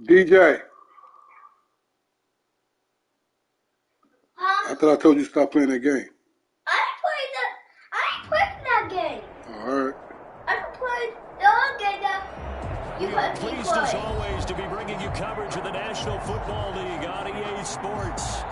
DJ, I Huh? thought I told you to stop playing that game. I ain't playing that game. All right. I can play the other game that you We are let me pleased as play. always to be bringing you coverage of the National Football League on EA Sports.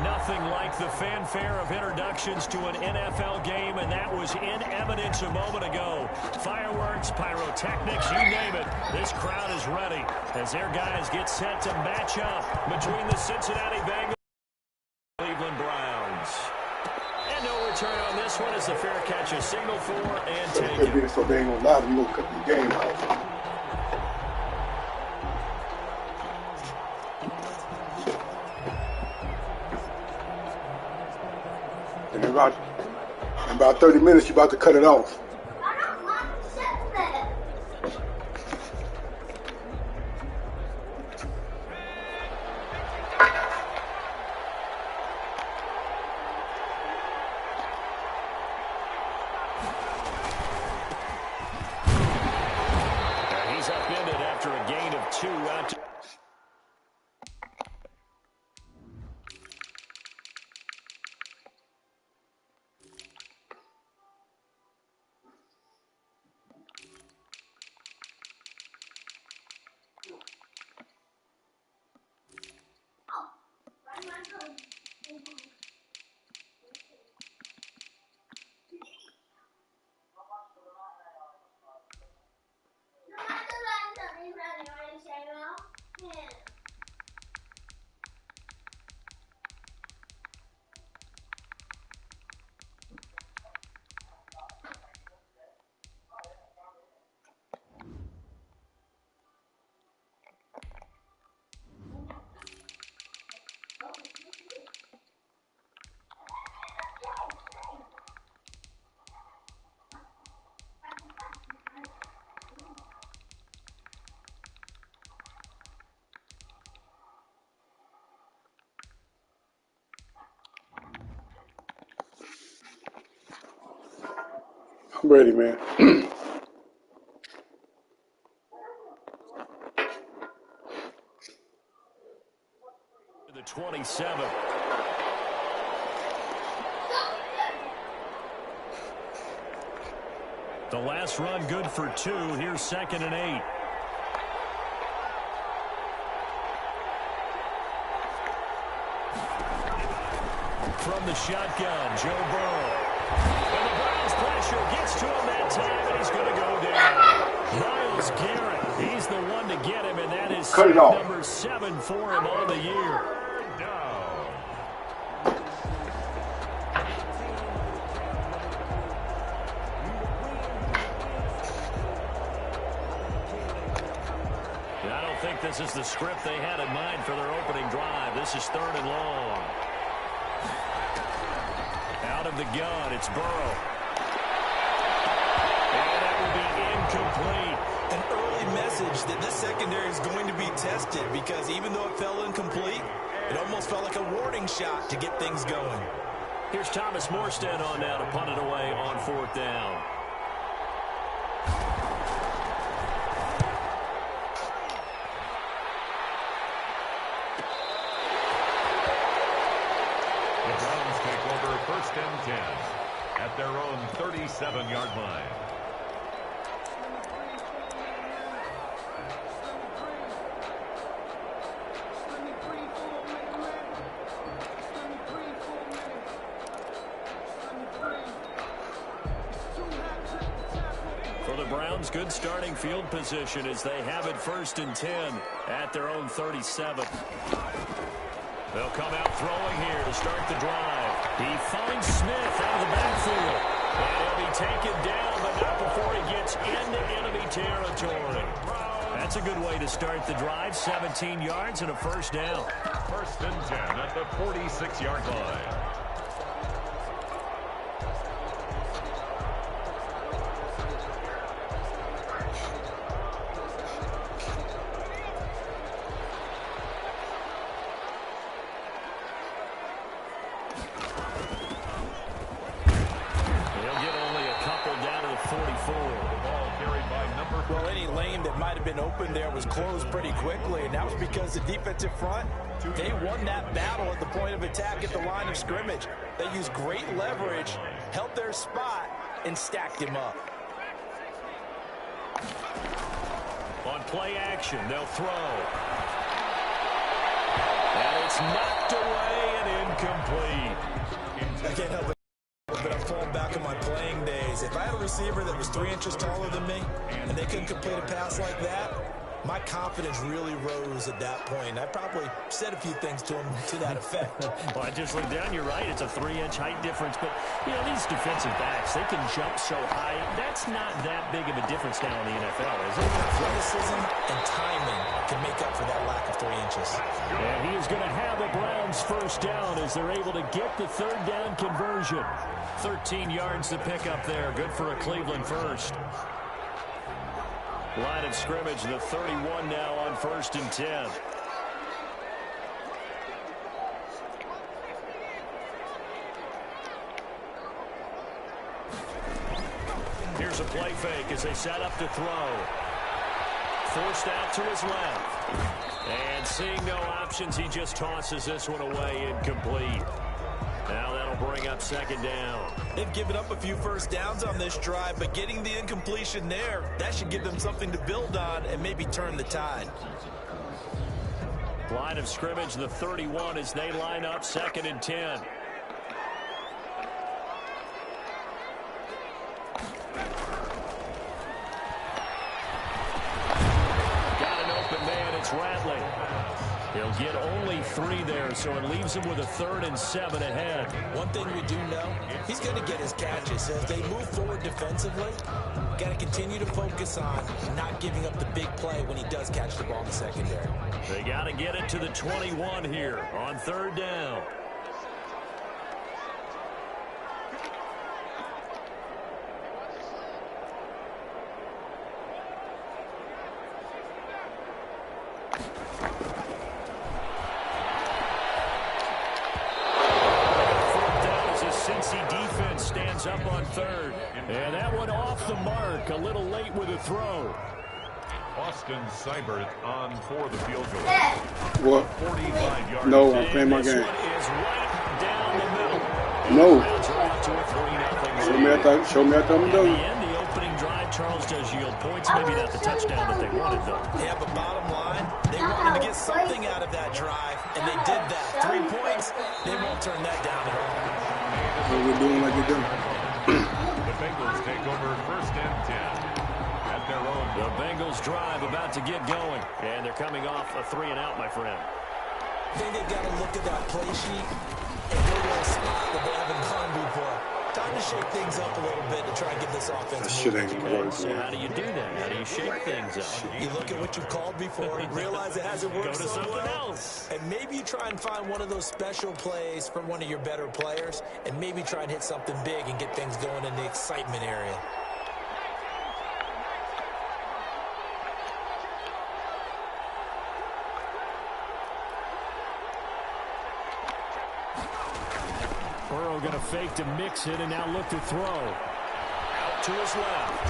Nothing like the fanfare of introductions to an NFL game, and that was in evidence a moment ago. Fireworks, pyrotechnics, you name it. This crowd is ready as their guys get set to match up between the Cincinnati Bengals and Cleveland Browns. And no return on this one as the fair catch is signaled for and taken. So they ain't gonna lie, we gonna cut the game out. And in about 30 minutes, you're about to cut it off. I don't want to sit there. He's upended after a gain of 2 out to I'm ready, man. the 27. The last run good for 2. Here's 2nd and 8. From the shotgun, Joe Burrow. And the Browns pressure gets to him that time, and he's going to go down. Myles Garrett, he's the one to get him, and that is Cut it off. number 7 for him on the year. I don't think this is the script they had in mind for their opening drive. This is 3rd and long. Out of the gun, it's Burrow. And that will be incomplete. An early message that this secondary is going to be tested because even though it fell incomplete, it almost felt like a warning shot to get things going. Here's Thomas Morstead on now to punt it away on 4th down. The Browns take over 1st and 10 at their own 37-yard line. For the Browns, good starting field position as they have it 1st and 10 at their own 37. They'll come out throwing here to start the drive. He finds Smith out of the backfield. And he'll be taken down, but not before he gets into enemy territory. That's a good way to start the drive. 17 yards and a 1st down. 1st and 10 at the 46-yard line. He'll get only a couple down to the 44. The ball carried by number Well, any lane that might have been open there was closed pretty quickly, and that was because the defensive front, they won that battle at the point of attack at the line of scrimmage. They used great leverage, held their spot, and stacked him up. On play action, they'll throw. And it's knocked away and incomplete. I can't help it, but I'm falling back on my playing days. If I had a receiver that was 3 inches taller than me and they couldn't complete a pass like that, my confidence really rose at that point. I probably said a few things to him to that effect. Well, I just looked down. You're right. It's a 3-inch height difference. But, you know, these defensive backs, they can jump so high. That's not that big of a difference now in the NFL, is it? Athleticism and timing can make up for that lack of 3 inches. And he is going to have a Browns first down as they're able to get the third down conversion. 13 yards to pick up there. Good for a Cleveland first. Line of scrimmage, the 31 now on 1st and 10. Here's a play fake as they set up to throw. Forced out to his left. And seeing no options, he just tosses this one away, incomplete. Now that'll bring up 2nd down. They've given up a few first downs on this drive, but getting the incompletion there, that should give them something to build on and maybe turn the tide. Line of scrimmage, the 31 as they line up 2nd and 10. Got an open man, it's Rattling. He'll get only 3 there, so it leaves him with a 3rd and 7 ahead. One thing we do know, he's going to get his catches. So as they move forward defensively, got to continue to focus on not giving up the big play when he does catch the ball in the secondary. They got to get it to the 21 here on 3rd down. Up on 3rd. And that one off the mark. A little late with a throw. Austin Seibert on for the field goal. What? 45 yards. No, I'm playing my game. This one is right down the middle. No. To a 3-0 Show me after I'm In done. the end, the opening drive, Charles does yield points. Maybe not the touchdown that they wanted, though. Yeah, but bottom line, they wanted to get something out of that drive, and they did that. 3 points, they won't turn that down at all. What we're doing like we're doing. The Bengals take over 1st and 10 at their own. The Bengals drive about to get going. And they're coming off a 3-and-out, my friend. I think they've got to look at that play sheet and go to a spot that they haven't gone before. Time to shake things up a little bit to try and get this offense That shit moving. ain't gonna work. So how do you do that? How do you shake things up? You look at what you've called before, realize it hasn't worked Go to so something well, else. and maybe you try and find one of those special plays from one of your better players, and maybe try and hit something big and get things going in the excitement area. Burrow going to fake to mix it and now look to throw. Out to his left.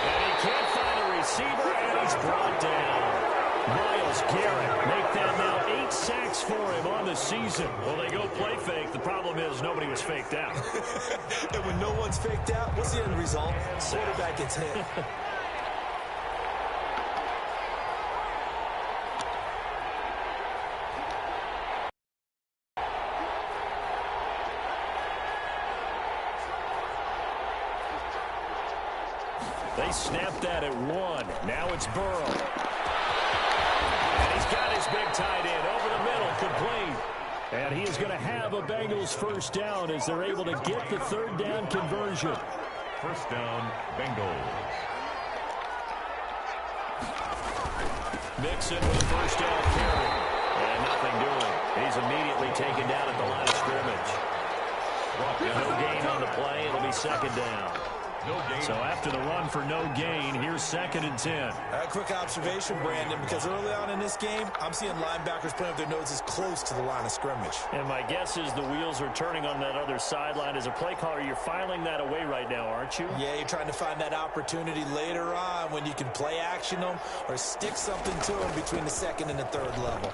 And he can't find a receiver, and he's brought down. Myles Garrett make that now 8 sacks for him on the season. Well, they go play fake. The problem is nobody was faked out. And when no one's faked out, what's the end result? Quarterback gets hit. They snapped that at 1. Now it's Burrow. And he's got his big tight end over the middle, complete. And he is going to have a Bengals first down as they're able to get the 3rd down conversion. 1st down, Bengals. Mixon with a first down carry. And nothing doing. He's immediately taken down at the line of scrimmage. No gain on the play. It'll be 2nd down. So after the run for no gain, here's 2nd and 10. A quick observation, Brandon, because early on in this game, I'm seeing linebackers playing with their noses close to the line of scrimmage. And my guess is the wheels are turning on that other sideline. As a play caller, you're filing that away right now, aren't you? Yeah, you're trying to find that opportunity later on when you can play action them or stick something to them between the 2nd and the 3rd level.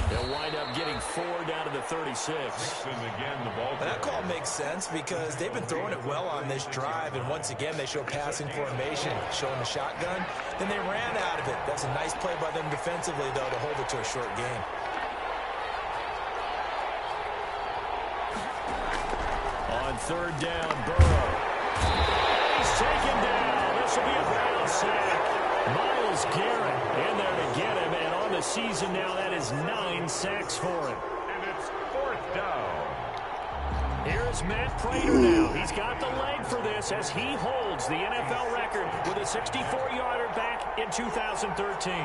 They'll wind up getting 4 down to the 36. Again, the ball. That call makes sense because they've been throwing it well on this drive, and once again they show passing formation, showing the shotgun. Then they ran out of it. That's a nice play by them defensively, though, to hold it to a short game. On 3rd down, Burrow. He's taken down. This will be a ground sack. Myles Garrett in there to get him, and on the season now, that is 9 sacks for him. And it's 4th down. Here's Matt Prater now. He's got the leg for this as he holds the NFL record with a 64-yarder back in 2013.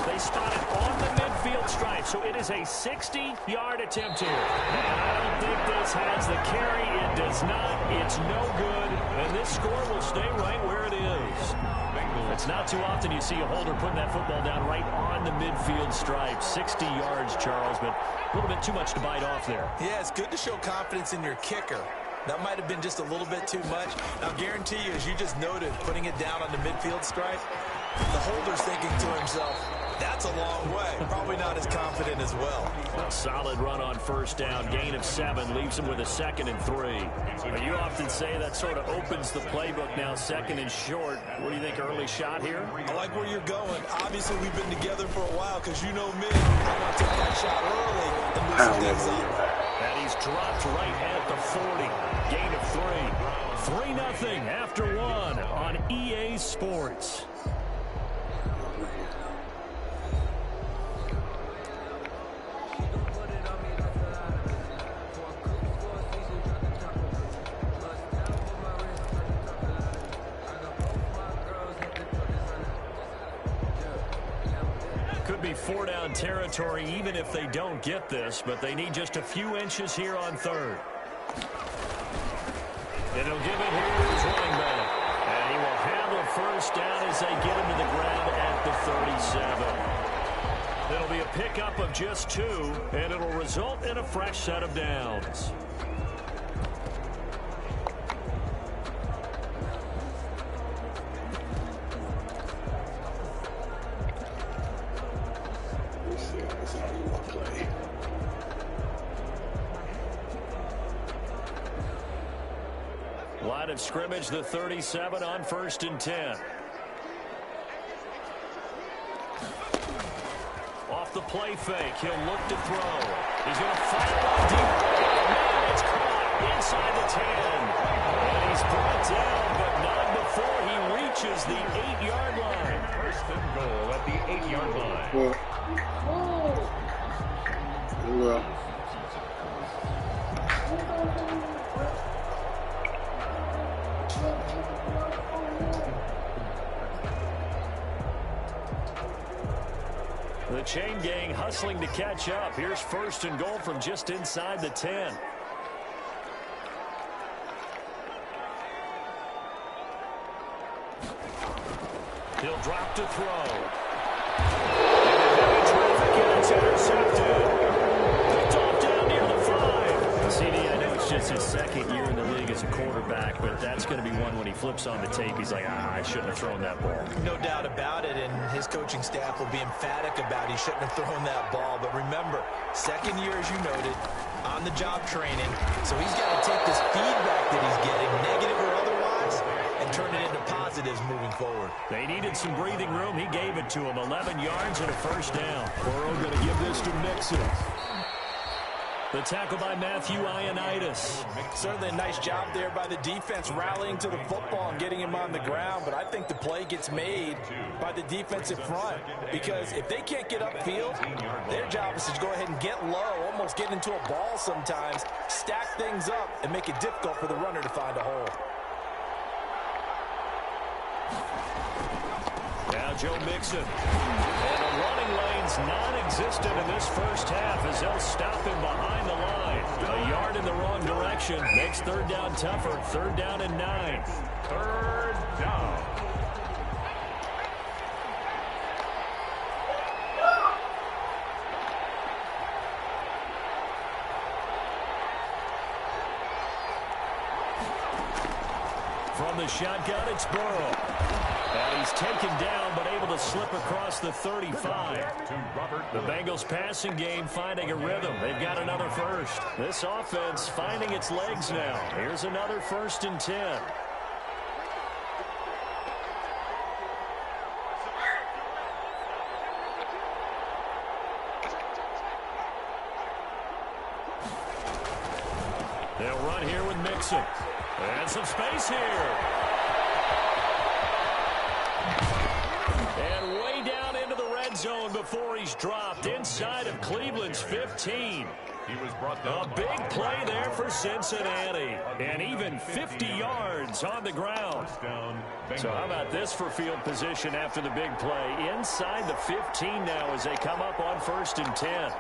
They spot it on the midfield stripe, so it is a 60-yard attempt here. And I don't think this has the carry. It does not. It's no good. And this score will stay right where it is. It's not too often you see a holder putting that football down right on the midfield stripe. 60 yards, Charles, but a little bit too much to bite off there. Yeah, it's good to show confidence in your kicker. That might have been just a little bit too much. I'll guarantee you, as you just noted, putting it down on the midfield stripe, the holder's thinking to himself, that's a long way. Probably not as confident as well. A solid run on 1st down. Gain of 7 leaves him with a 2nd and 3. You often say that sort of opens the playbook now, 2nd and short. What do you think, early shot here? I like where you're going. Obviously, we've been together for a while because you know me. I want to take that shot early and loosen things up. And he's dropped right at the 40. Gain of 3. 3-0 after 1 on EA Sports. Could be 4-down territory even if they don't get this, but they need just a few inches here on 3rd. And he'll give it here to his running back. And he will have a 1st down as they get him to the ground at the 37. It'll be a pickup of just 2, and it'll result in a fresh set of downs. Line of scrimmage, the 37 on 1st and 10. Off the play fake, he'll look to throw. He's going to fire one deep. Man, it's caught inside the 10. And he's brought down, but not before he reaches the 8-yard line. 1st and goal at the 8-yard line. Well. The chain gang hustling to catch up. Here's 1st and goal from just inside the 10. He'll drop to throw. And traffic, and it's intercepted. Picked off down near the 5. CD, I know it's just his 2nd year in the league as a quarterback, but that's going to be one when he flips on the tape. He's like, I shouldn't have thrown that ball. No doubt about it, and his coaching staff will be emphatic about he shouldn't have thrown that ball. But remember, 2nd year, as you noted, on-the-job training, so he's got to take this feedback that he's getting, negative or otherwise, and turn it into positives moving forward. They needed some breathing room. He gave it to him. 11 yards and a 1st down. Burrow going to give this to Mixon. The tackle by Matthew Ioannidis. Certainly a nice job there by the defense rallying to the football and getting him on the ground, but I think the play gets made by the defensive front because if they can't get upfield, their job is to go ahead and get low, almost get into a ball sometimes, stack things up, and make it difficult for the runner to find a hole. Now Joe Mixon. And the running lane's non-existent in this 1st half as they'll stop him behind the line. A yard in the wrong direction makes third down tougher. Third down and 9. Third down. From the shotgun, it's Burrow. And he's taken down, but able to slip across the 35. The Bengals passing game finding a rhythm. They've got another first. This offense finding its legs now. Here's another 1st and 10. They'll run here with Mixon. And some space here. And way down into the red zone before he's dropped inside of Cleveland's 15. He was brought down. A big play there for Cincinnati. And even 50 yards on the ground. So how about this for field position after the big play? Inside the 15 now as they come up on 1st and 10.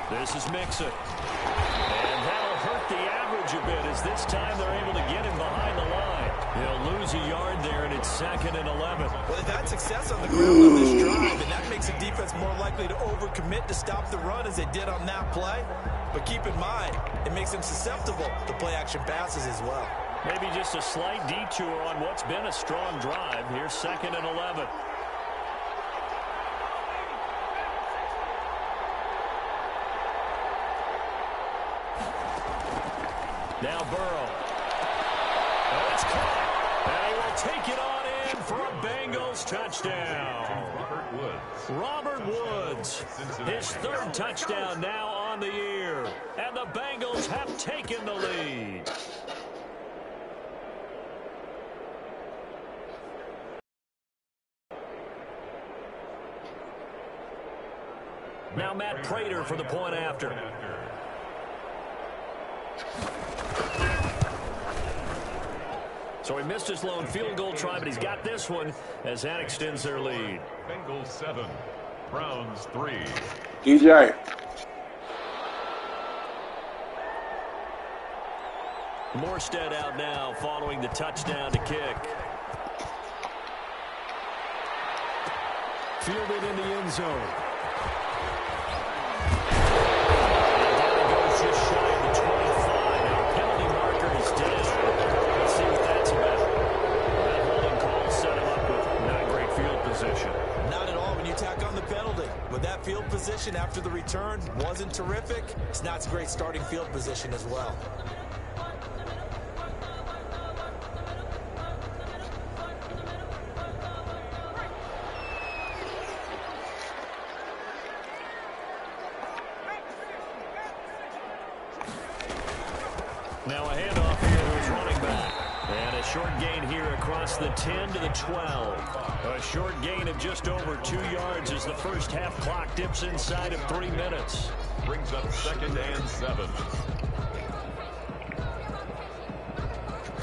This is Mixon. And that'll hurt the average a bit as this time they're able to get him behind the line. He'll lose a yard there, and it's 2nd and 11. Well, they've had success on the ground on this drive, and that makes a defense more likely to overcommit to stop the run as they did on that play. But keep in mind, it makes them susceptible to play-action passes as well. Maybe just a slight detour on what's been a strong drive. Here's 2nd and 11. Now Burrow. Oh, it's caught. And he will take it on in for a Bengals touchdown. Robert Woods. His 3rd touchdown now on the year. And the Bengals have taken the lead. Now Matt Prater for the point after. So he missed his lone field goal try, but he's got this one as that extends their lead. Bengals 7, Browns 3. DJ. Morstead out now following the touchdown to kick. Fielded in the end zone. Just shy of the 25. Now penalty marker is down. Let's see what that's about. That holding call set him up with not great field position. Not at all when you tack on the penalty. With that field position after the return wasn't terrific, it's not a great starting field position as well. Now a handoff here to his running back. And a short gain here across the 10 to the 12. A short gain of just over 2 yards as the first half clock dips inside of 3 minutes. Brings up 2nd and 7.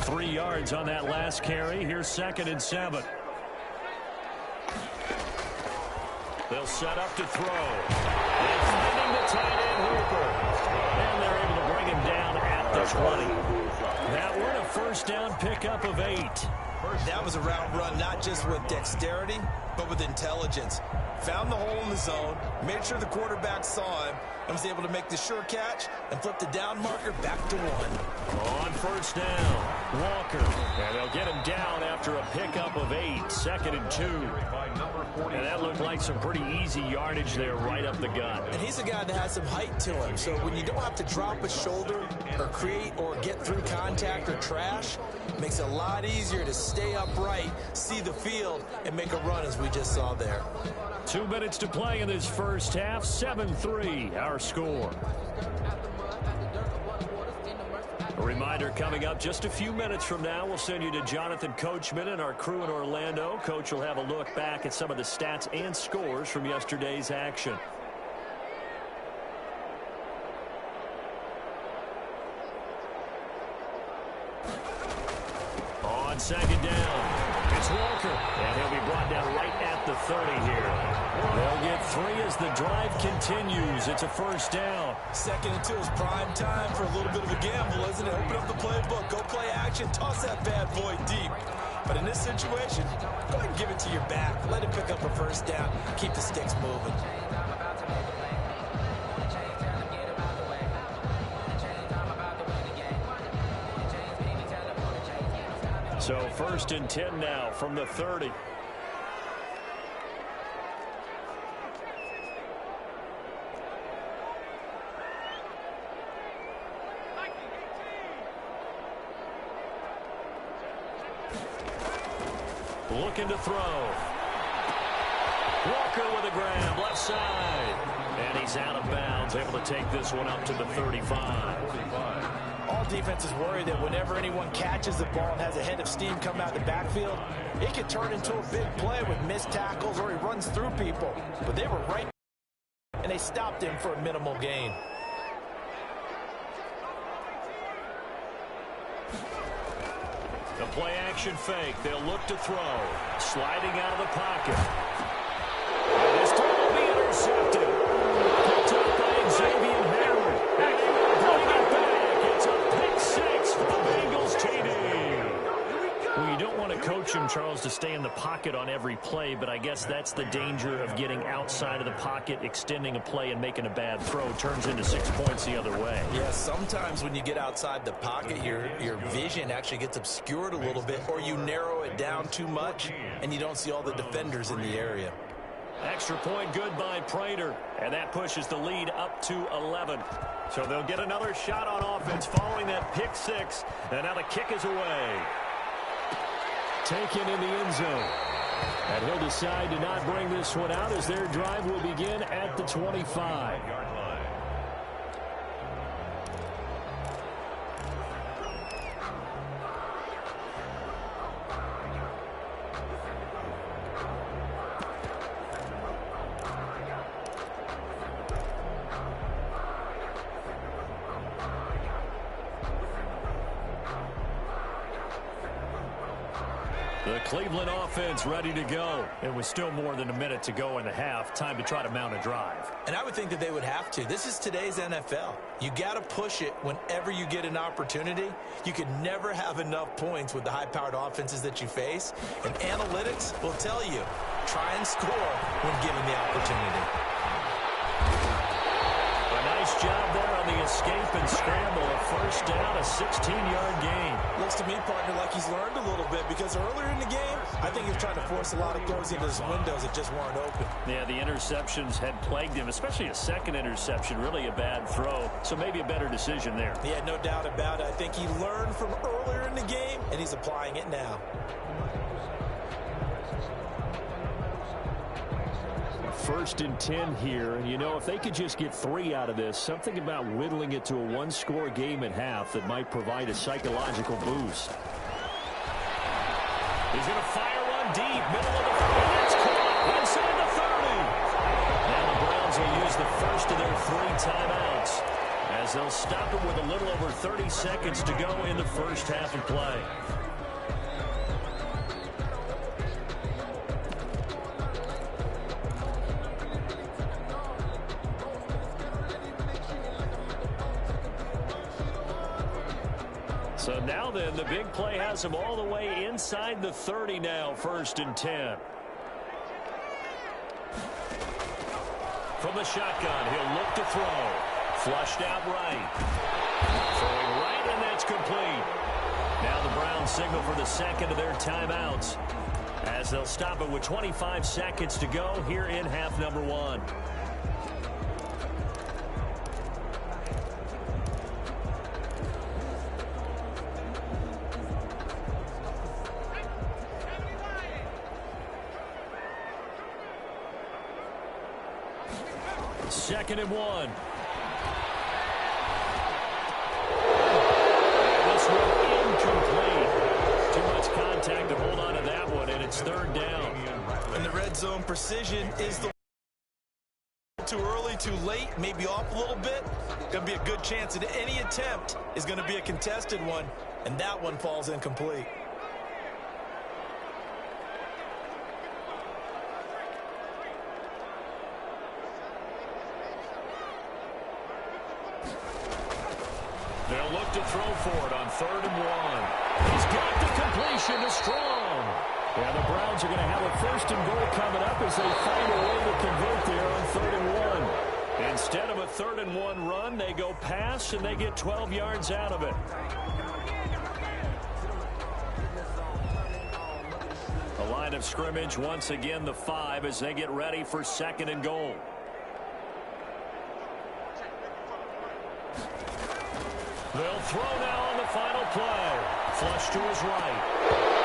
3 yards on that last carry. Here's 2nd and 7. They'll set up to throw. And finding the tight end Hooper. And they're able to bring him down at the 20. That were a first down pickup of 8. That was a route run not just with dexterity, but with intelligence. Found the hole in the zone, made sure the quarterback saw him, and was able to make the sure catch and flip the down marker back to 1. On first down, Walker. And they'll get him down after a pickup of 8. 2nd and 2. And that looked like some pretty easy yardage there right up the gut. And he's a guy that has some height to him, so when you don't have to drop a shoulder or create or get through contact or trash, it makes it a lot easier to stay upright, see the field, and make a run as we just saw there. 2 minutes to play in this first half. 7-3 our score. A reminder coming up just a few minutes from now, we'll send you to Jonathan Coachman and our crew in Orlando. Coach will have a look back at some of the stats and scores from yesterday's action. On 2nd down, It's Walker. And he'll be brought down right at the 30 here. They'll get 3 as the drive continues. It's a first down. 2nd and 2 is prime time for a little bit of a gamble, isn't it? Open up the playbook. Go play action. Toss that bad boy deep. But in this situation, go ahead and give it to your back. Let him pick up a first down. Keep the sticks moving. So 1st and 10 now from the 30. Looking to throw. Walker with a grab, left side. And he's out of bounds, able to take this one up to the 35. All defenses worry that whenever anyone catches the ball and has a head of steam come out of the backfield, it can turn into a big play with missed tackles or he runs through people. But they were right, and they stopped him for a minimal gain. The play action fake. They'll look to throw. Sliding out of the pocket. And this time will be intercepted. Picked up by Xavier Howard. And they will bring it back. It's a pick 6 for the Bengals TD. Well, you don't want to coach him, Charles, to stay in the pocket on every play, but I guess that's the danger of getting outside of the pocket, extending a play, and making a bad throw. Turns into 6 points the other way. Yeah, sometimes when you get outside the pocket, your vision actually gets obscured a little bit, or you narrow it down too much, and you don't see all the defenders in the area. Extra point good by Prater, and that pushes the lead up to 11. So they'll get another shot on offense following that pick 6, and now the kick is away. Taken in the end zone. And he'll decide to not bring this one out as their drive will begin at the 25. The Cleveland offense ready to go. It was still more than a minute to go in the half. Time to try to mount a drive. And I would think that they would have to. This is today's NFL. You got to push it whenever you get an opportunity. You can never have enough points with the high-powered offenses that you face. And analytics will tell you, try and score when given the opportunity. Nice job there on the escape and scramble. A first down, a 16-yard gain. Looks to me, partner, like he's learned a little bit because earlier in the game, I think he was trying to force a lot of throws into his windows that just weren't open. Yeah, the interceptions had plagued him, especially a second interception, really a bad throw. So maybe a better decision there. Yeah, no doubt about it. I think he learned from earlier in the game, and he's applying it now. First and 10 here, and you know, if they could just get 3 out of this, something about whittling it to a one-score game at half that might provide a psychological boost. He's going to fire one deep, middle of the field. That's caught inside the 30. Now the Browns will use the first of their 3 timeouts as they'll stop it with a little over 30 seconds to go in the first half of play. So now then, the big play has him all the way inside the 30 now, 1st and 10. From the shotgun, he'll look to throw. Flushed out right. Throwing right, and that's complete. Now the Browns signal for the second of their timeouts as they'll stop it with 25 seconds to go here in half number 1. Second and 1. This one incomplete. Too much contact to hold on to that one, and it's 3rd down. And the red zone precision is the too early, too late, maybe off a little bit. Going to be a good chance that any attempt is going to be a contested one, and that one falls incomplete. to throw for it on 3rd and 1. He's got the completion to Strong. Yeah, the Browns are going to have a 1st and goal coming up as they find a way to convert there on 3rd and 1. Instead of a 3rd and 1 run, they go pass, and they get 12 yards out of it. The line of scrimmage, once again, the 5 as they get ready for 2nd and goal. They'll throw now on the final play. Flush to his right.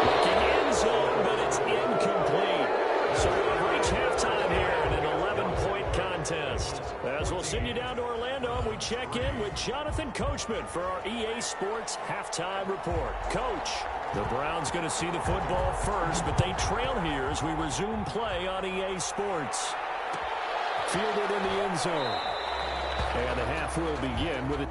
Looking end zone, but it's incomplete. So we've reached halftime here in an 11-point contest. As we'll send you down to Orlando, and we check in with Jonathan Coachman for our EA Sports Halftime Report. Coach, the Browns going to see the football first, but they trail here as we resume play on EA Sports. Fielded in the end zone. And the half will begin with it.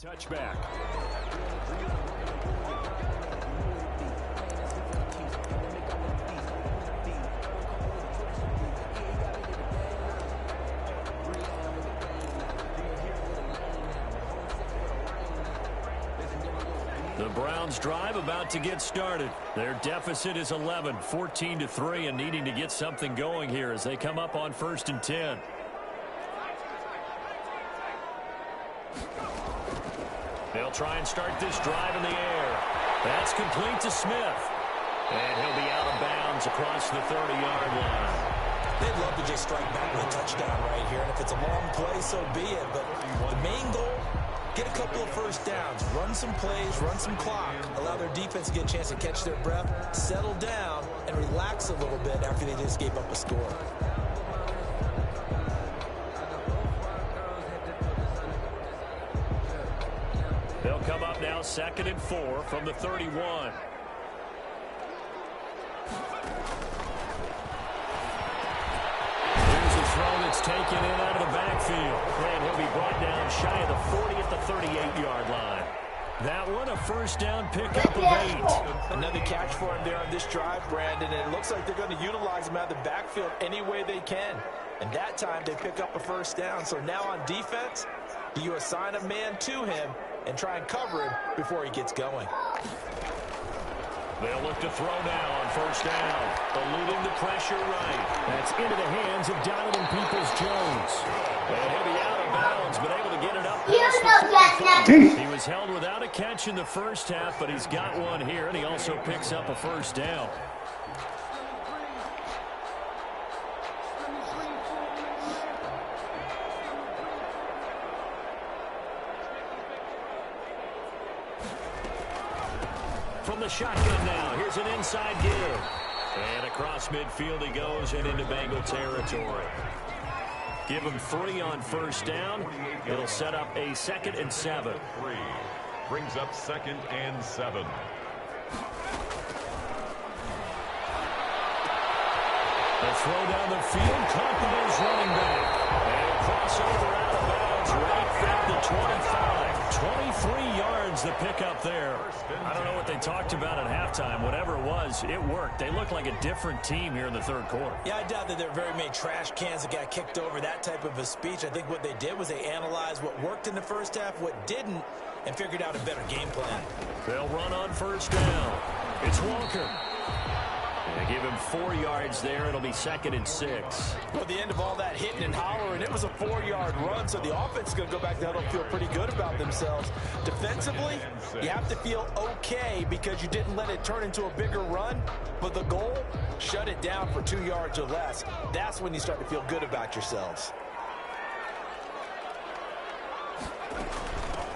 Touchback. The Browns drive about to get started. Their deficit is 11, 14-3, and needing to get something going here as they come up on 1st and 10. They'll try and start this drive in the air. That's complete to Smith. And he'll be out of bounds across the 30-yard line. They'd love to just strike back with a touchdown right here. And if it's a long play, so be it. But the main goal, get a couple of first downs. Run some plays, run some clock. Allow their defense to get a chance to catch their breath, settle down, and relax a little bit after they just gave up a score. They'll come up now 2nd and 4 from the 31. Here's a throw that's taken in out of the backfield. And he'll be brought down shy of the 40 at the 38-yard line. That one, a first down pickup of 8. Another catch for him there on this drive, Brandon. And it looks like they're going to utilize him out of the backfield any way they can. And that time they pick up a first down. So now on defense, do you assign a man to him and try and cover him before he gets going? They'll look to throw now on first down. Eluding the pressure right. That's into the hands of Donovan Peoples-Jones. And he'll be out of bounds, but able to get it up. He was held without a catch in the first half, but he's got one here, and he also picks up a first down. From the shotgun now, here's an inside give. And across midfield he goes and into Bengal territory. Give him 3 on first down. It'll set up a 2nd and 7. 3 brings up 2nd and 7. The throw down the field, caught the Bills running back. And crossover out of bounds right at the 25. 23 yards to pick up there. I don't know what they talked about at halftime. Whatever it was, it worked. They look like a different team here in the third quarter. Yeah, I doubt that there are very many trash cans that got kicked over, that type of a speech. I think what they did was they analyzed what worked in the first half, what didn't, and figured out a better game plan. They'll run on first down. It's Walker. They give him 4 yards there. It'll be 2nd and 6. Well, at the end of all that hitting and hollering, it was a 4-yard run, so the offense is going to go back down and feel pretty good about themselves. Defensively, you have to feel okay because you didn't let it turn into a bigger run, but the goal, shut it down for 2 yards or less. That's when you start to feel good about yourselves.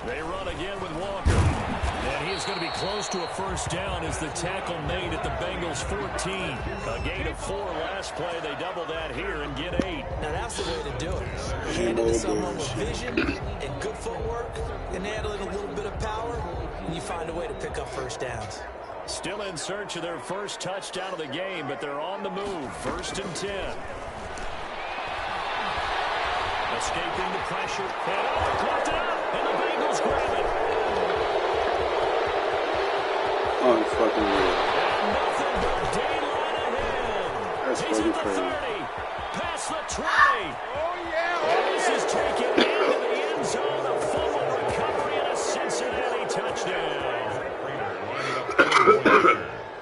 They run again with Walker. And he's going to be close to a first down as the tackle made at the Bengals 14. A gain of 4 last play. They double that here and get 8. Now that's the way to do it. Hand it to someone with vision and good footwork and handle it a little bit of power, and you find a way to pick up first downs. Still in search of their first touchdown of the game, but they're on the move. 1st and 10. Escaping the pressure. And caught it up, and the Bengals grab it. Unfucking real. Nothing but daylight ahead. That's He's fucking at the crazy. 30. Past the 20. Oh, yeah. And this is taken into the end zone. A fumble recovery and a Cincinnati touchdown.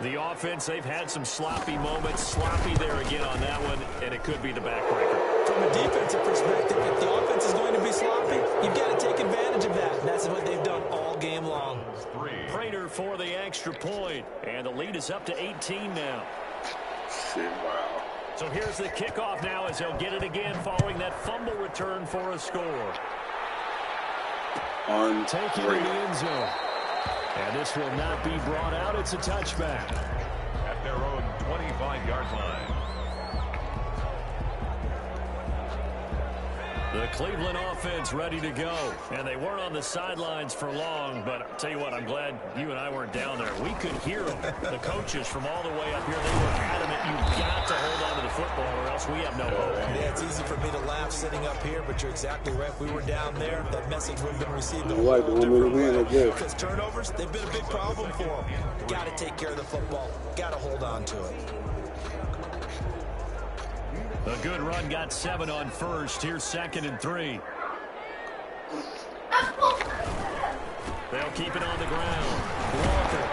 The offense, they've had some sloppy moments. Sloppy there again on that one, and it could be the backbreaker. From a defensive perspective, if the offense is going to be sloppy, you've got to take advantage of that. And that's what they've done all game long. Prater for the extra point, and the lead is up to 18 now. Shit, wow. So here's the kickoff now as they'll get it again following that fumble return for a score. Taking in the end zone. And this will not be brought out. It's a touchback. At their own 25-yard line. The Cleveland offense ready to go. And they weren't on the sidelines for long, but I'll tell you what, I'm glad you and I weren't down there. We could hear them. The coaches from all the way up here, they were adamant. You've got to hold on to the football or else we have no hope. Yeah, it's easy for me to laugh sitting up here, but you're exactly right. If we were down there, that message would have been received a whole different way. Because turnovers, they've been a big problem for them. Got to take care of the football. Got to hold on to it. A good run, got 7 on first. Here's 2nd and 3. They'll keep it on the ground. Walker.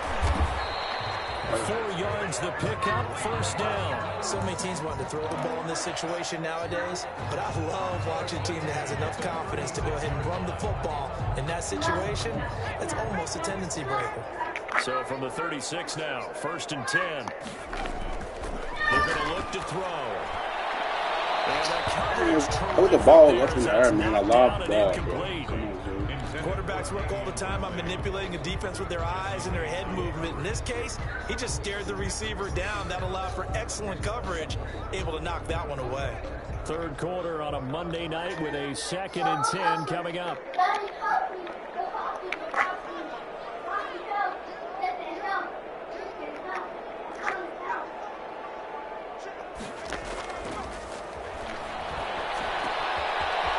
4 yards the pickup, first down. So many teams want to throw the ball in this situation nowadays, but I love watching a team that has enough confidence to go ahead and run the football. In that situation, it's almost a tendency breaker. So from the 36 now, 1st and 10. They're going to look to throw. Hold the ball up in the air, man. I love the ball, bro. Quarterbacks work all the time on manipulating a defense with their eyes and their head movement. In this case, he just stared the receiver down. That allowed for excellent coverage, able to knock that one away. Third quarter on a Monday night with a 2nd and 10 coming up.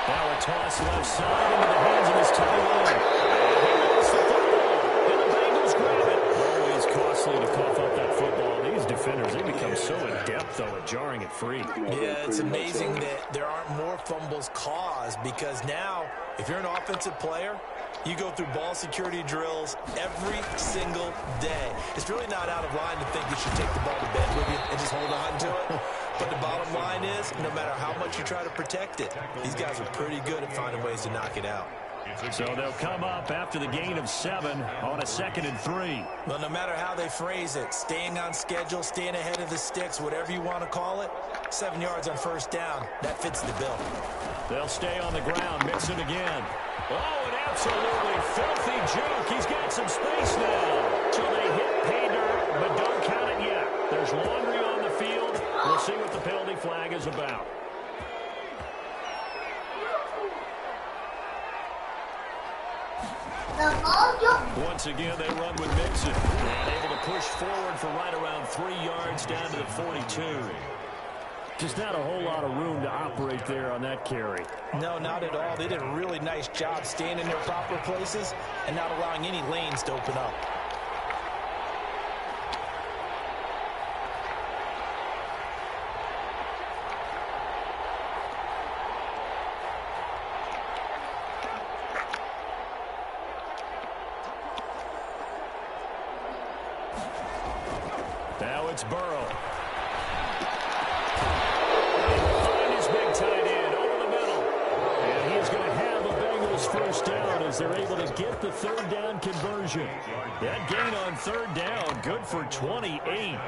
Now a toss left side into the hands of his tight end. And the Bengals grab it. Always costly to cough up that football. These defenders, they become so adept, though, at jarring it free. Yeah, it's amazing that there aren't more fumbles caused because now, if you're an offensive player, you go through ball security drills every single day. It's really not out of line to think you should take the ball to bed with you and just hold on to it. But the bottom line is, no matter how much you try to protect it, these guys are pretty good at finding ways to knock it out. So they'll come up after the gain of 7 on a 2nd and 3. Well, no matter how they phrase it, staying on schedule, staying ahead of the sticks, whatever you want to call it, 7 yards on first down, that fits the bill. They'll stay on the ground, mix it again. Oh, an absolutely filthy juke. He's got some space now. So they hit pay dirt, but don't count it yet. There's laundry on the field. We'll see what the penalty flag is about. Once again, they run with Mixon. And able to push forward for right around 3 yards down to the 42. Just not a whole lot of room to operate there on that carry. No, not at all. They did a really nice job staying in their proper places and not allowing any lanes to open up. Now it's Burrow. Find his big tight end over the middle. And he is going to have a Bengals first down as they're able to get the third down conversion. That gain on third down, good for 28.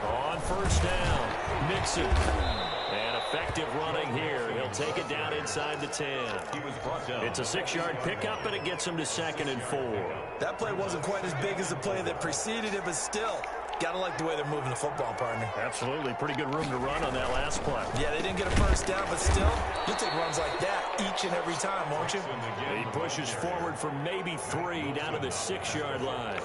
On first down, Mixon. And effective running here. He'll take it down inside the 10. It's a 6-yard pickup, and it gets him to 2nd and 4. That play wasn't quite as big as the play that preceded it, but still, got to like the way they're moving the football, partner. Absolutely. Pretty good room to run on that last play. Yeah, they didn't get a first down, but still, you'll take runs like that each and every time, won't you? He pushes forward for maybe 3 down to the 6-yard line.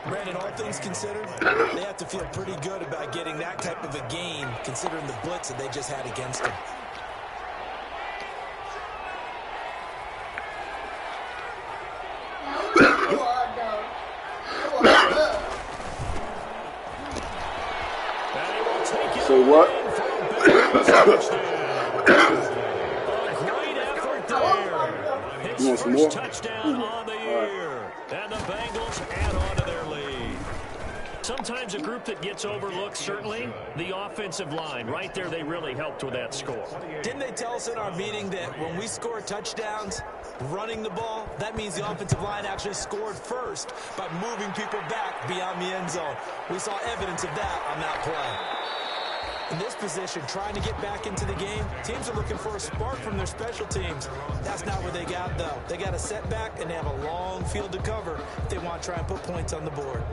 Brandon, all things considered, they have to feel pretty good about getting that type of a gain, considering the blitz that they just had against them. So what? Great effort there. His first touchdown on the year. And the Bengals add on to their lead. Sometimes a group that gets overlooked, certainly, the offensive line. Right there, they really helped with that score. Didn't they tell us in our meeting that when we score touchdowns, running the ball, that means the offensive line actually scored first by moving people back beyond the end zone. We saw evidence of that on that play. In this position, trying to get back into the game, teams are looking for a spark from their special teams. That's not what they got, though. They got a setback, and they have a long field to cover if they want to try and put points on the board.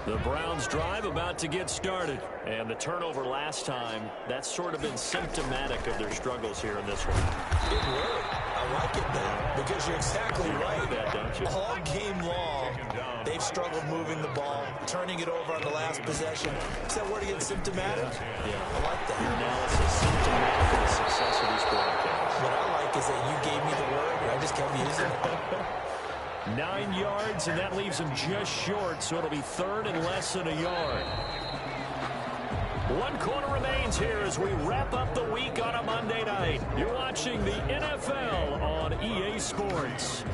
The Browns drive about to get started. And the turnover last time, that's sort of been symptomatic of their struggles here in this one. Good word. I like it, though, because you're exactly right. That, don't you? All game long, they've struggled moving the ball, turning it over on the last possession. Is that word again, symptomatic? Yeah. I like that. Your analysis symptomatic of the success of these broadcasts. What I like is that you gave me the word, and I just kept using it. 9 yards, and that leaves him just short, so it'll be 3rd and less than a yard. 1 quarter remains here as we wrap up the week on a Monday night. You're watching the NFL on EA Sports.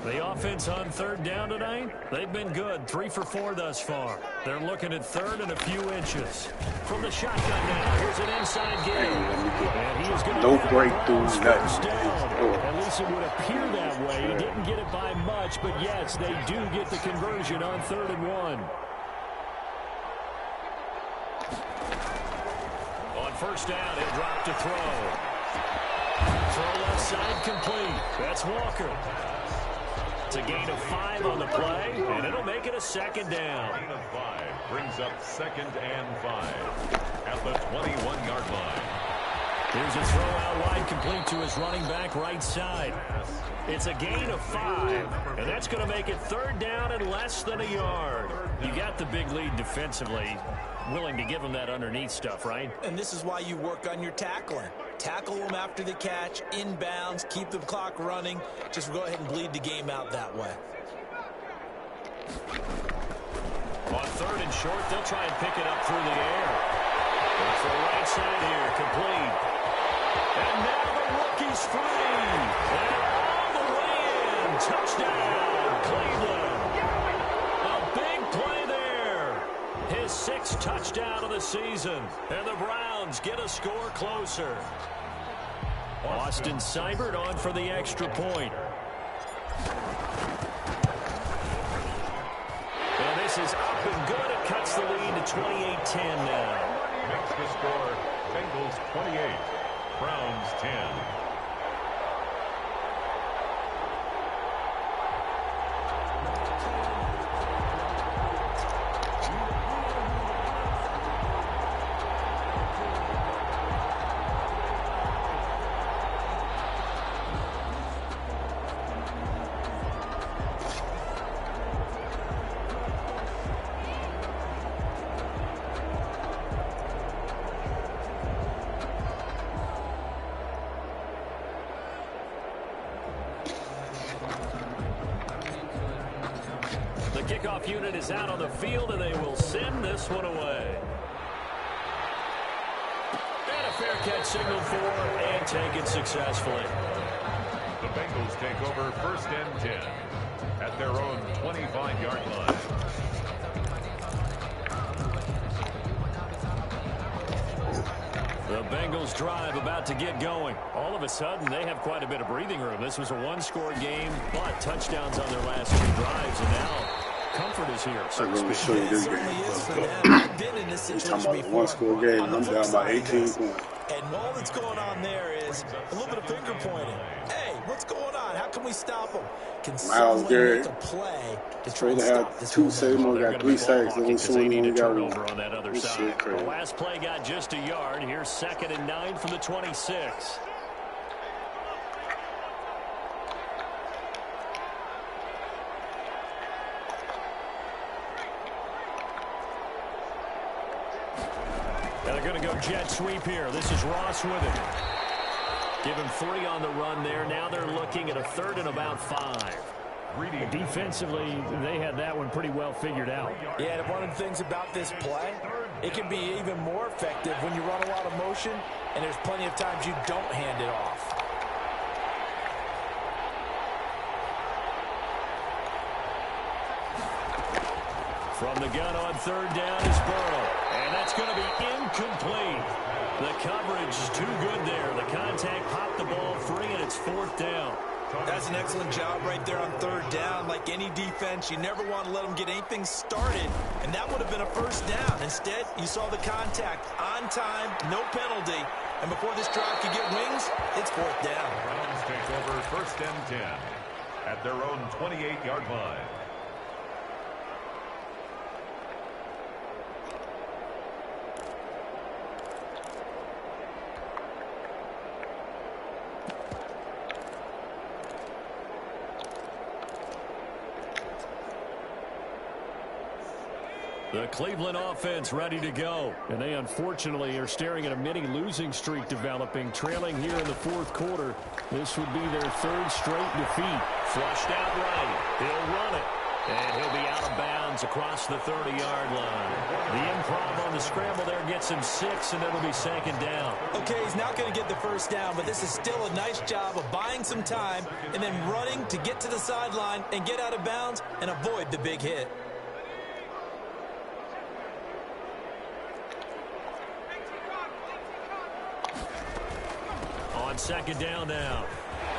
The offense on 3rd down tonight, they've been good. 3 for 4 thus far. They're looking at 3rd and a few inches. From the shotgun now, here's an inside game. And he is going to No breakthroughs, first nothing. down. At least it would appear that way. He didn't get it by much, but yes, they do get the conversion on 3rd and 1. On first down, he'll drop to throw. Throw left side complete. That's Walker. It's a gain of 5 on the play, and it'll make it a 2nd down. Gain of 5 brings up 2nd and 5 at the 21-yard line. Here's a throw out wide, complete to his running back right side. It's a gain of 5, and that's going to make it 3rd down and less than a yard. You got the big lead defensively. Willing to give him that underneath stuff, right? And this is why you work on your tackling. Tackle them after the catch, inbounds, keep the clock running. Just go ahead and bleed the game out that way. On 3rd and short, they'll try and pick it up through the air. Off the right side here, complete. And now the rookie's free. And all the way in. Touchdown, Cleveland. A big play there. His 6th touchdown of the season. And the Browns get a score closer. Austin Seibert on for the extra point. And this is up and good. It cuts the lead to 28-10 now. Makes the score Bengals 28, Browns 10. The kickoff unit is out on the field, and they will send this one away. And a fair catch signaled for and taken successfully. The Bengals take over 1st and 10 at their own 25-yard line. The Bengals drive about to get going. All of a sudden, they have quite a bit of breathing room. This was a one-score game, but touchdowns on their last 2 drives, and now comfort is here, so to speak. Show you this game. I've been in this He's situation talking about a before. one-score game. On the I'm flip down by side of 18 this, points. and all that's going on there is a little bit of finger pointing. Hey, what's going on? How can we stop them? Can someone make a play to try and stop this two sacks, got 3 sacks. They need a got 1. turnover on that other side. The last play got just a yard. Here's 2nd and 9 from the 26. Now they're going to go jet sweep here. This is Ross with it. Give him 3 on the run there. Now they're looking at a 3rd and about 5. Defensively, they had that one pretty well figured out. Yeah, and one of the things about this play, it can be even more effective when you run a lot of motion, and there's plenty of times you don't hand it off. From the gun on 3rd down is Burrow. And that's going to be incomplete. The coverage is too good there. The contact popped the ball free, and it's 4th down. That's an excellent job right there on 3rd down. Like any defense, you never want to let them get anything started, and that would have been a 1st down. Instead, you saw the contact on time, no penalty, and before this drive could get wings, it's 4th down. Browns take over 1st and 10 at their own 28-yard line. The Cleveland offense ready to go. And they unfortunately are staring at a mini losing streak developing, trailing here in the 4th quarter. This would be their 3rd straight defeat. Flushed out right. He'll run it. And he'll be out of bounds across the 30-yard line. The improv on the scramble there gets him 6, and it'll be 2nd down. Okay, he's not going to get the 1st down, but this is still a nice job of buying some time and then running to get to the sideline and get out of bounds and avoid the big hit. On 2nd down now.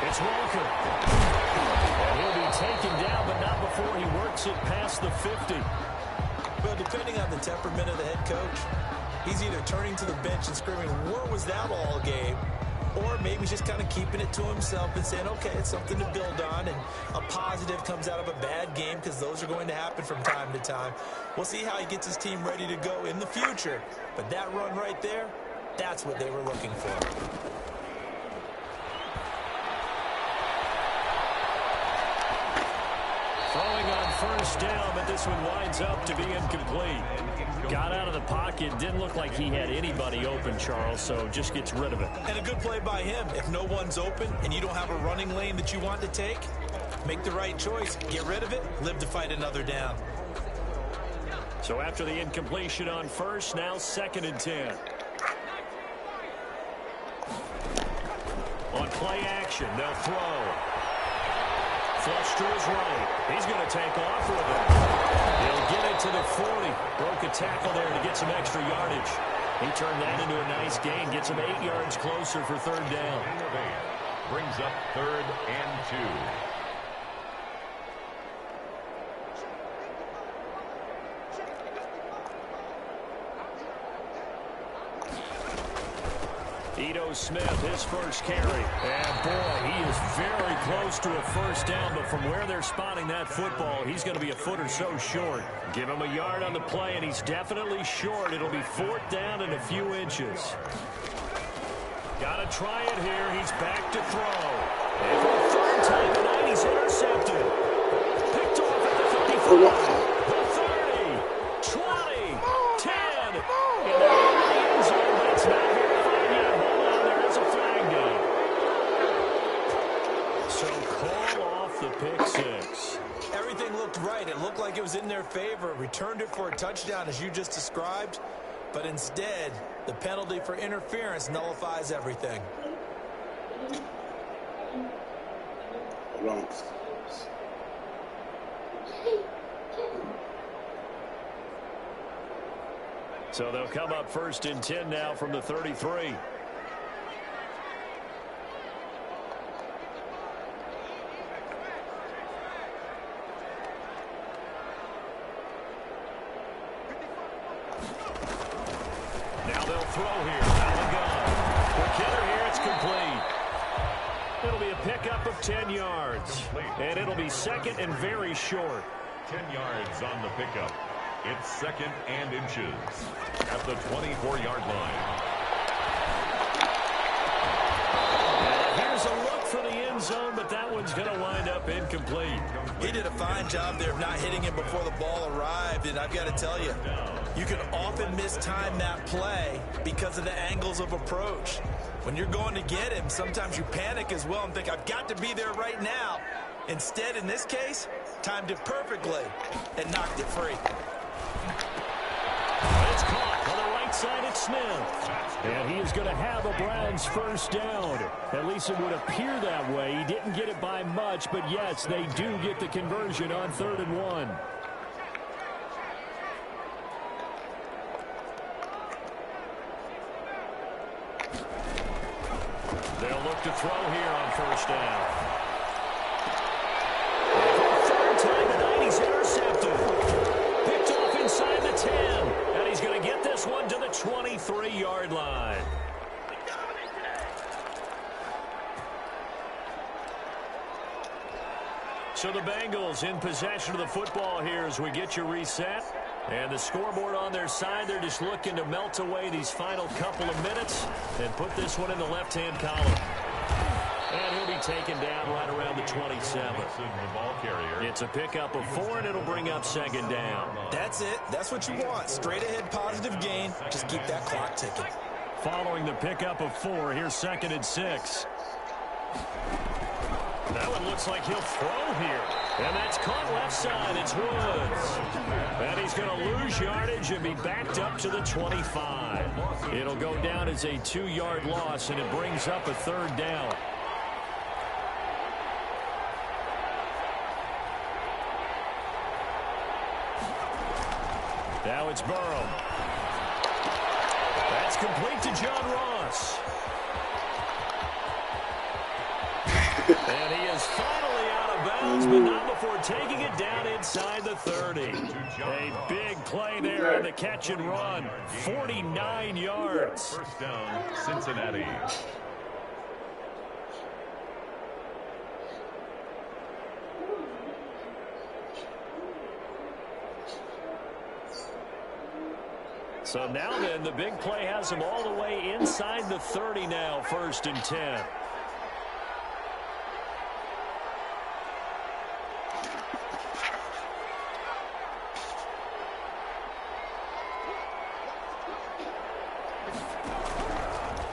It's Walker. And he'll be taken down, but not before he works it past the 50. Well, depending on the temperament of the head coach, he's either turning to the bench and screaming, "Where was that all game?" Or maybe he's just kind of keeping it to himself and saying, okay, it's something to build on, and a positive comes out of a bad game, because those are going to happen from time to time. We'll see how he gets his team ready to go in the future. But that run right there, that's what they were looking for. Throwing on 1st down, but this one winds up to be incomplete. Got out of the pocket. Didn't look like he had anybody open, Charles, so just gets rid of it. And a good play by him. If no one's open and you don't have a running lane that you want to take, make the right choice. Get rid of it. Live to fight another down. So after the incompletion on 1st, now 2nd and 10. On play action, they'll throw. Flush to his right. He's going to take off with it. He'll get it to the 40. Broke a tackle there to get some extra yardage. He turned that into a nice gain. Gets him 8 yards closer for 3rd down. Brings up 3rd and 2. Smith, his first carry. And, boy, he is very close to a first down, but from where they're spotting that football, he's going to be a foot or so short. Give him a yard on the play, and he's definitely short. It'll be 4th down and a few inches. Got to try it here. He's back to throw. And for the 3rd time tonight, he's intercepted. Picked off at the 35, the 30, 20, 10. And they're in the end zone, but it's not verified yet. Hold on, there is a flag down. So call off the pick 6. Everything looked right. It looked like it was in their favor. Returned it for a touchdown, as you just described. But instead, the penalty for interference nullifies everything. Wrong. So they'll come up 1st and 10 now from the 33. Now they'll throw here. Now the gun. For Killer here, it's complete. It'll be a pickup of 10 yards. And it'll be 2nd and very short. 10 yards on the pickup. It's 2nd and inches at the 24-yard line. And here's a look for the end zone, but that one's going to wind up incomplete. He did a fine job there of not hitting him before the ball arrived, and I've got to tell you, you can often mistime that play because of the angles of approach. When you're going to get him, sometimes you panic as well and think, I've got to be there right now. Instead, in this case, timed it perfectly and knocked it free. It's caught on the right side at Smith. And he is going to have a Browns first down. At least it would appear that way. He didn't get it by much, but yes, they do get the conversion on 3rd and 1. They'll look to throw here on 1st down. And for the 3rd time tonight, he's intercepted. Picked off inside the 10. And he's going to get this one to the 23-yard line. So the Bengals in possession of the football here as we get you reset. And the scoreboard on their side, they're just looking to melt away these final couple of minutes and put this one in the left-hand column. And he'll be taken down right around the 27. The ball carrier. It's a pickup of 4, and it'll bring up 2nd down. That's it. That's what you want. Straight ahead positive gain. Just keep that clock ticking. Following the pickup of 4, here's 2nd and 6. That one looks like he'll throw here. And that's caught left side. It's Woods. And he's going to lose yardage and be backed up to the 25. It'll go down as a 2-yard loss, and it brings up a 3rd down. Now it's Burrow. That's complete to John Ross. And he is finally out of bounds, but not before taking it down inside the 30. A big play there on the catch and run. 49 yards. First down, Cincinnati. So now then, the big play has him all the way inside the 30 now, 1st and 10.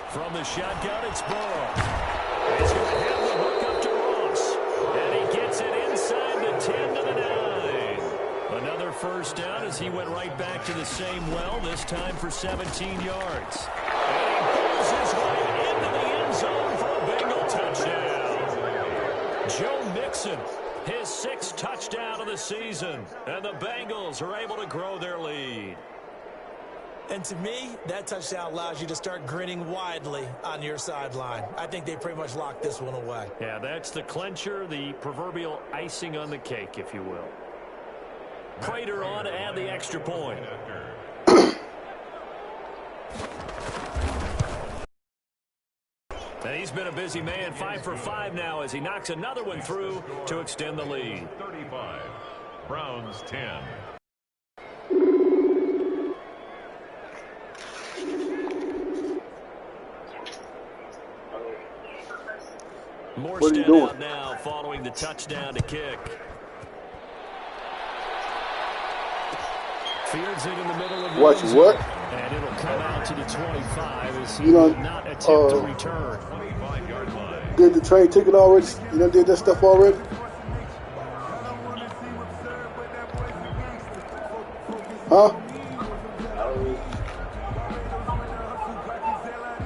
From the shotgun, it's Burrow. He's going to have the hook up to Ross. And he gets it inside the 10 to the 9. Another first down as he went right back to the same well, this time for 17 yards. And he pulls his way into the end zone for a Bengal touchdown. Joe Mixon, his 6th touchdown of the season. And the Bengals are able to grow their lead. And to me, that touchdown allows you to start grinning widely on your sideline. I think they pretty much locked this one away. Yeah, that's the clincher, the proverbial icing on the cake, if you will. Prater on to add the extra point. And he's been a busy man, 5 for 5 now as he knocks another one through to extend the lead. 35. Browns 10. Morstead out now following the touchdown to kick. Fields it in the middle of the Watch what? And it'll come out to the 25 as he will not attempt to return. 25-yard line. Did the train ticket already? You done did that stuff already? Huh?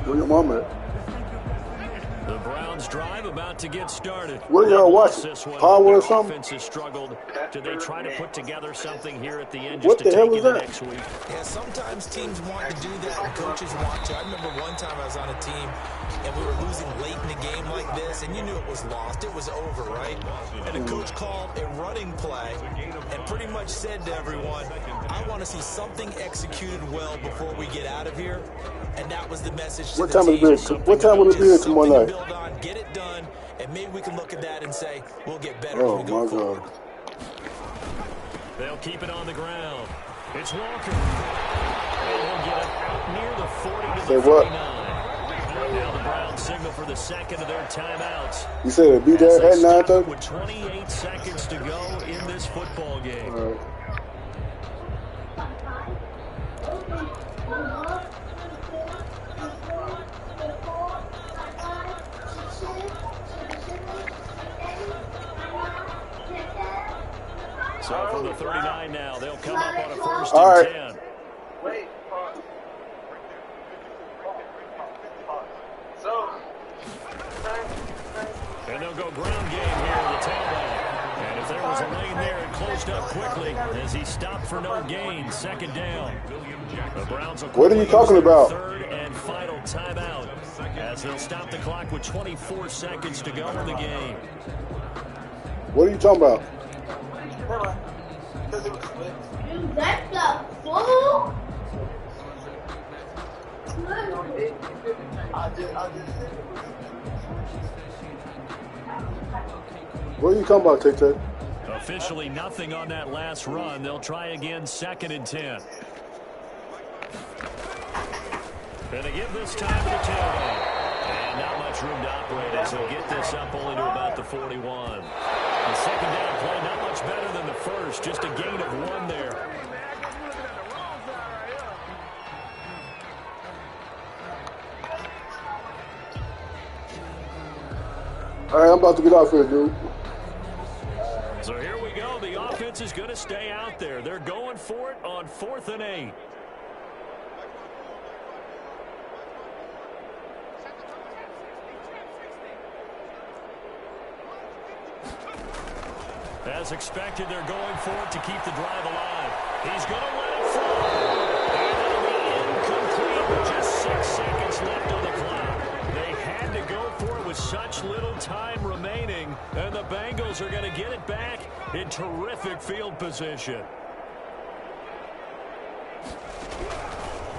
Where your mom at? The Browns drive about to get started. What are y'all watching? Power or something? Offense has struggled. Do they try to put together something here at the end What just the to hell take was into that? next week? Yeah, sometimes teams want to do that and coaches want to. I remember one time I was on a team and we were losing late in a game like this and you knew it was lost. It was over, right? And the coach called a running play and pretty much said to everyone, I want to see something executed well before we get out of here. And that was the message to What the time team. is it? What time will it be tomorrow night? Build on, get it done, and maybe we can look at that and say we'll get better Oh as we go my forward. God. They'll keep it on the ground. It's Walker. And he'll get it out near the 40 to Say the what? 49. Now the Browns signal for the second of their timeouts. You said it'd be As there they at stop 9:30? with 28 seconds to go in this football game. All right. So from the 39 now, they'll come up on a first All and right. 10. And they'll go ground game here in the tailback. And if there was a lane there, it closed up quickly as he stopped for no gain. Second down. The Browns will What are you quickly talking use their about? third and final timeout as they'll stop the clock with 24 seconds to go in the game. What are you talking about? That's the fool. What are you talking about, Tay-Tay? Officially nothing on that last run. They'll try again, second and 10. And they give this time to the tailback. And not much room to operate as he'll get this up only to about the 41. The second down play not much better than the first. Just a gain of 1 there. All right, I'm about to get off here, dude. So here we go. The offense is going to stay out there. They're going for it on 4th and 8. As expected, they're going for it to keep the drive alive. He's going to let it fly. And it'll be incomplete with just 6 seconds left on the clock. They had to go for it with such little time remaining, and the Bengals are going to get it back in terrific field position.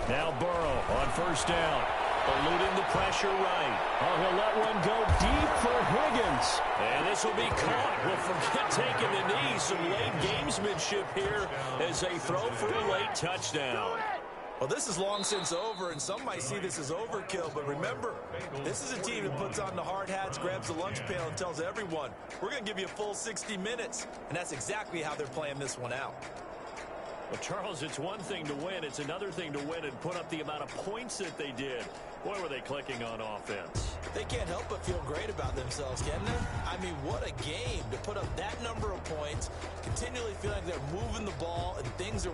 Now Burrow on first down. Eluding the pressure right. Oh, he'll let one go deep for Higgins. And this will be caught. Well, forget taking the knee. Some late gamesmanship here as they throw for a late touchdown. Well, this is long since over, and some might see this as overkill. But remember, this is a team that puts on the hard hats, grabs the lunch pail, and tells everyone, we're going to give you a full 60 minutes. And that's exactly how they're playing this one out. Well, Charles, it's one thing to win. It's another thing to win and put up the amount of points that they did. Boy, were they clicking on offense. They can't help but feel great about themselves, can they? I mean, what a game to put up that number of points, continually feeling like they're moving the ball and things are